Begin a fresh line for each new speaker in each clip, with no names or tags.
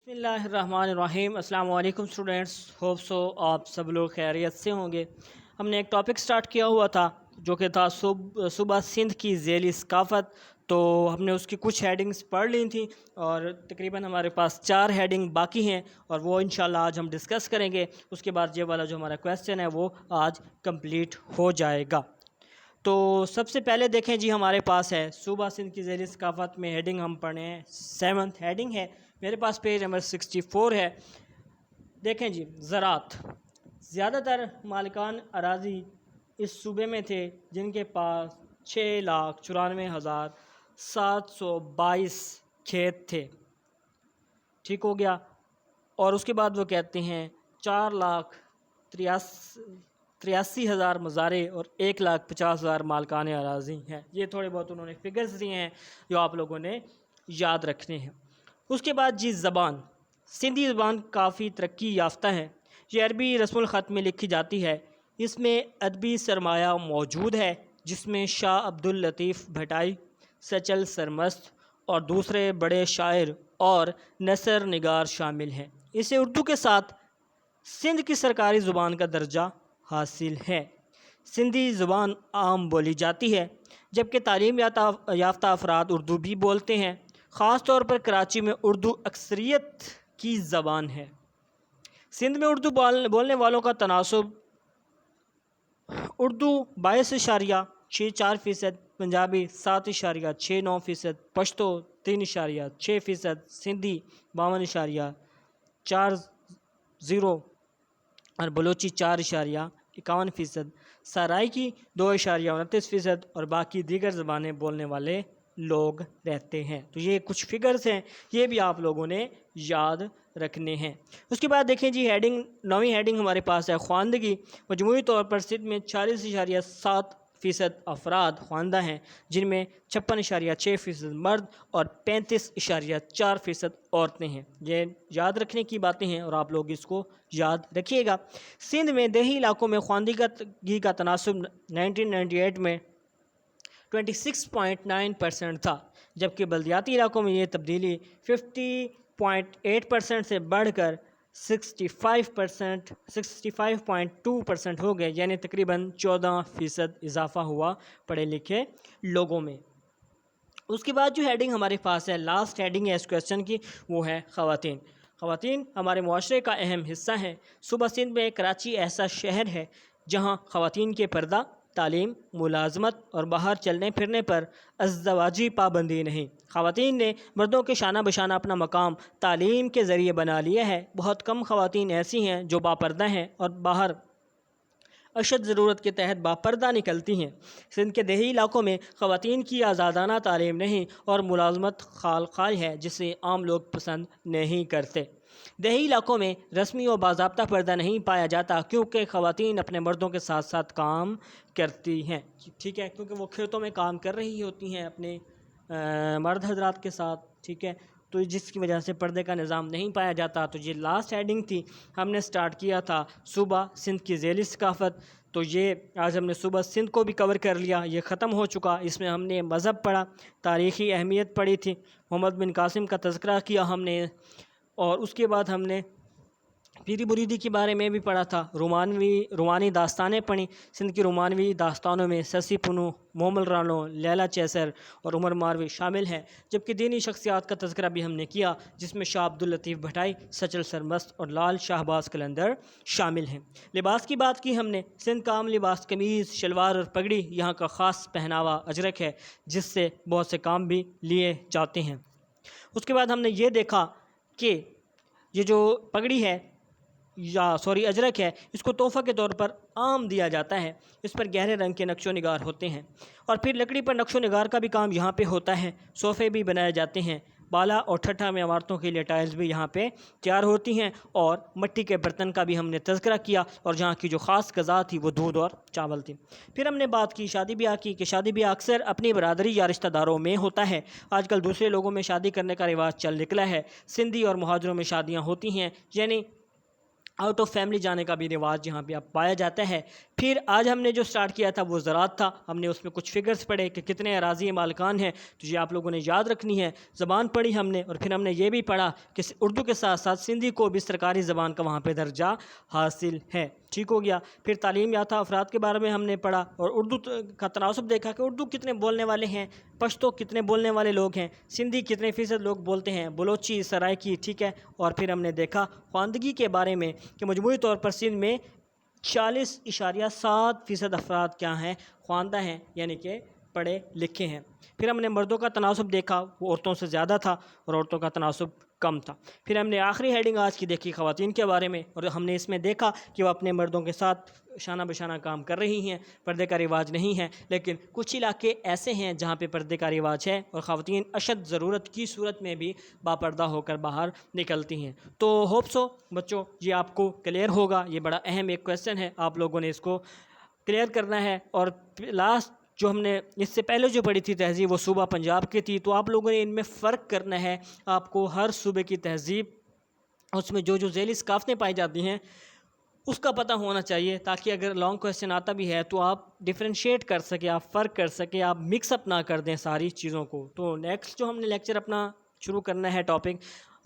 بسم اللہ الرحمن الرحیم۔ السلام علیکم اسٹوڈنٹس، ہوپ سو آپ سب لوگ خیریت سے ہوں گے۔ ہم نے ایک ٹاپک سٹارٹ کیا ہوا تھا جو کہ تھا صوبہ سندھ کی ذیلی ثقافت، تو ہم نے اس کی کچھ ہیڈنگز پڑھ لی تھیں اور تقریباً ہمارے پاس 4 ہیڈنگ باقی ہیں اور وہ انشاءاللہ آج ہم ڈسکس کریں گے۔ اس کے بعد یہ والا جو ہمارا کویسچن ہے وہ آج کمپلیٹ ہو جائے گا۔ تو سب سے پہلے دیکھیں جی، ہمارے پاس ہے صوبہ سندھ کی ذیلی ثقافت میں ہیڈنگ ہم پڑھیں ہیں 7th ہیڈنگ ہے، میرے پاس پیج نمبر 64 ہے۔ دیکھیں جی، زراعت۔ زیادہ تر مالکان اراضی اس صوبے میں تھے جن کے پاس 6,94,722 کھیت تھے، ٹھیک ہو گیا۔ اور اس کے بعد وہ کہتے ہیں 4,83,000 مزارع اور 1,50,000 مالکان اراضی ہیں۔ یہ تھوڑے بہت انہوں نے فگرز دیے ہیں جو آپ لوگوں نے یاد رکھنے ہیں۔ اس کے بعد جی، زبان۔ سندھی زبان کافی ترقی یافتہ ہے، یہ عربی رسم الخط میں لکھی جاتی ہے۔ اس میں ادبی سرمایہ موجود ہے جس میں شاہ عبداللطیف بھٹائی، سچل سرمست اور دوسرے بڑے شاعر اور نثر نگار شامل ہیں۔ اسے اردو کے ساتھ سندھ کی سرکاری زبان کا درجہ حاصل ہے۔ سندھی زبان عام بولی جاتی ہے جبکہ تعلیم یافتہ افراد اردو بھی بولتے ہیں۔ خاص طور پر کراچی میں اردو اکثریت کی زبان ہے۔ سندھ میں اردو بولنے والوں کا تناسب اردو 22.64%، پنجابی 7.69%، پشتو 3.6%، سندھی 52.40% اور بلوچی 4.51%، سرائیکی 2.29% اور باقی دیگر زبانیں بولنے والے لوگ رہتے ہیں۔ تو یہ کچھ فگرز ہیں، یہ بھی آپ لوگوں نے یاد رکھنے ہیں۔ اس کے بعد دیکھیں جی، 9ویں ہیڈنگ ہمارے پاس ہے خواندگی۔ مجموعی طور پر سندھ میں 40.7% افراد خواندہ ہیں جن میں 56.6% مرد اور 35.4% عورتیں ہیں۔ یہ یاد رکھنے کی باتیں ہیں اور آپ لوگ اس کو یاد رکھیے گا۔ سندھ میں دیہی علاقوں میں خواندگی کا تناسب 1998 میں 26.9% تھا، جبکہ بلدیاتی علاقوں میں یہ تبدیلی 50.8% سے بڑھ کر 65.2% ہو گئے، یعنی تقریباً 14% اضافہ ہوا پڑھے لکھے لوگوں میں۔ اس کے بعد جو ہیڈنگ ہمارے پاس ہے، لاسٹ ہیڈنگ ہے اس کویسچن کی، وہ ہے خواتین۔ خواتین ہمارے معاشرے کا اہم حصہ ہیں۔ صوبہ سندھ میں کراچی ایسا شہر ہے جہاں خواتین کے پردہ، تعلیم، ملازمت اور باہر چلنے پھرنے پر ازدواجی پابندی نہیں۔ خواتین نے مردوں کے شانہ بشانہ اپنا مقام تعلیم کے ذریعے بنا لیا ہے۔ بہت کم خواتین ایسی ہیں جو باپردہ ہیں اور باہر اشد ضرورت کے تحت باپردہ نکلتی ہیں۔ سندھ کے دیہی علاقوں میں خواتین کی آزادانہ تعلیم نہیں اور ملازمت خال ہے جسے عام لوگ پسند نہیں کرتے۔ دیہی علاقوں میں رسمی و باضابطہ پردہ نہیں پایا جاتا کیونکہ خواتین اپنے مردوں کے ساتھ ساتھ کام کرتی ہیں، ٹھیک ہے، کیونکہ وہ کھیتوں میں کام کر رہی ہوتی ہیں اپنے مرد حضرات کے ساتھ، ٹھیک ہے، تو جس کی وجہ سے پردے کا نظام نہیں پایا جاتا۔ تو یہ لاسٹ ہیڈنگ تھی، ہم نے سٹارٹ کیا تھا صوبہ سندھ کی ذیلی ثقافت، تو یہ آج ہم نے صوبہ سندھ کو بھی کور کر لیا، یہ ختم ہو چکا۔ اس میں ہم نے مذہب پڑھا، تاریخی اہمیت پڑھی تھی، محمد بن قاسم کا تذکرہ کیا ہم نے، اور اس کے بعد ہم نے پیری مریدی کے بارے میں بھی پڑھا تھا، رومانی داستانیں پڑھیں۔ سندھ کی رومانوی داستانوں میں سسی پنو، مومل رانو، لیلا چیسر اور عمر ماروی شامل ہیں، جبکہ دینی شخصیات کا تذکرہ بھی ہم نے کیا جس میں شاہ عبداللطیف بھٹائی، سچل سرمست اور لال شہباز قلندر شامل ہیں۔ لباس کی بات کی ہم نے، سندھ کا عام لباس قمیض، شلوار اور پگڑی، یہاں کا خاص پہناوا اجرک ہے جس سے بہت سے کام بھی لیے جاتے ہیں۔ اس کے بعد ہم نے یہ دیکھا کہ یہ جو پگڑی ہے اجرک ہے، اس کو تحفہ کے طور پر عام دیا جاتا ہے، اس پر گہرے رنگ کے نقش و نگار ہوتے ہیں، اور پھر لکڑی پر نقش و نگار کا بھی کام یہاں پہ ہوتا ہے۔ صوفے بھی بنائے جاتے ہیں، بالا اور ٹھٹھا میں عمارتوں کے لیے ٹائلز بھی یہاں پہ تیار ہوتی ہیں، اور مٹی کے برتن کا بھی ہم نے تذکرہ کیا، اور جہاں کی جو خاص غذا تھی وہ دودھ اور چاول تھی۔ پھر ہم نے بات کی شادی بیاہ کی کہ شادی بیاہ اکثر اپنی برادری یا رشتہ داروں میں ہوتا ہے، آج کل دوسرے لوگوں میں شادی کرنے کا رواج چل نکلا ہے۔ سندھی اور مہاجروں میں شادیاں ہوتی ہیں، یعنی آؤٹ آف فیملی جانے کا بھی رواج یہاں پہ اب پایا جاتا ہے۔ پھر آج ہم نے جو سٹارٹ کیا تھا وہ زراعت تھا، ہم نے اس میں کچھ فگرز پڑھے کہ کتنے اراضی مالکان ہیں، تو یہ آپ لوگوں نے یاد رکھنی ہے۔ زبان پڑھی ہم نے، اور پھر ہم نے یہ بھی پڑھا کہ اردو کے ساتھ ساتھ سندھی کو بھی سرکاری زبان کا وہاں پہ درجہ حاصل ہے، ٹھیک ہو گیا۔ پھر تعلیم یافتہ افراد کے بارے میں ہم نے پڑھا، اور اردو کا تناسب دیکھا کہ اردو کتنے بولنے والے ہیں، پشتو کتنے بولنے والے لوگ ہیں، سندھی کتنے فیصد لوگ بولتے ہیں، بلوچی، سرائکی، ٹھیک ہے۔ اور پھر ہم نے دیکھا خواندگی کے بارے میں کہ مجموعی طور پر سندھ میں 40.7% افراد کیا ہیں، خواندہ ہیں، یعنی کہ پڑھے لکھے ہیں۔ پھر ہم نے مردوں کا تناسب دیکھا، وہ عورتوں سے زیادہ تھا اور عورتوں کا تناسب کم تھا۔ پھر ہم نے آخری ہیڈنگ آج کی دیکھی خواتین کے بارے میں، اور ہم نے اس میں دیکھا کہ وہ اپنے مردوں کے ساتھ شانہ بشانہ کام کر رہی ہیں، پردے کا رواج نہیں ہے، لیکن کچھ علاقے ایسے ہیں جہاں پہ پردے کا رواج ہے اور خواتین اشد ضرورت کی صورت میں بھی باپردہ ہو کر باہر نکلتی ہیں۔ تو ہوپ سو بچوں یہ آپ کو کلیئر ہوگا، یہ بڑا اہم ایک کویسچن ہے، آپ لوگوں نے اس کو کلیئر کرنا ہے۔ اور لاسٹ جو ہم نے اس سے پہلے جو پڑھی تھی تہذیب وہ صوبہ پنجاب کی تھی، تو آپ لوگوں نے ان میں فرق کرنا ہے، آپ کو ہر صوبے کی تہذیب اس میں جو ذیلی ثقافتیں پائی جاتی ہیں اس کا پتہ ہونا چاہیے، تاکہ اگر لانگ کویسچن آتا بھی ہے تو آپ ڈیفرینشیٹ کر سکیں، آپ فرق کر سکیں، آپ مکس اپ نہ کر دیں ساری چیزوں کو۔ تو نیکسٹ جو ہم نے لیکچر اپنا شروع کرنا ہے ٹاپک،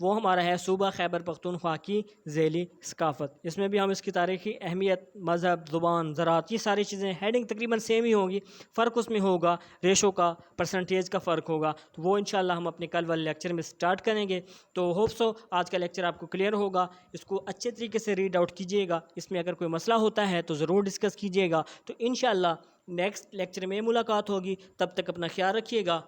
وہ ہمارا ہے صوبہ خیبر پختونخوا کی ذیلی ثقافت۔ اس میں بھی ہم اس کی تاریخی اہمیت، مذہب، زبان، زراعت، یہ ساری چیزیں ہیڈنگ تقریباً سیم ہی ہوگی، فرق اس میں ہوگا ریشو کا، پرسنٹیج کا فرق ہوگا، تو وہ انشاءاللہ ہم اپنے کل والے لیکچر میں سٹارٹ کریں گے۔ تو ہوپ سو آج کا لیکچر آپ کو کلیئر ہوگا، اس کو اچھے طریقے سے ریڈ آؤٹ کیجیے گا، اس میں اگر کوئی مسئلہ ہوتا ہے تو ضرور ڈسکس کیجیے گا۔ تو انشاءاللہ نیکسٹ لیکچر میں ملاقات ہوگی، تب تک اپنا خیال رکھیے گا۔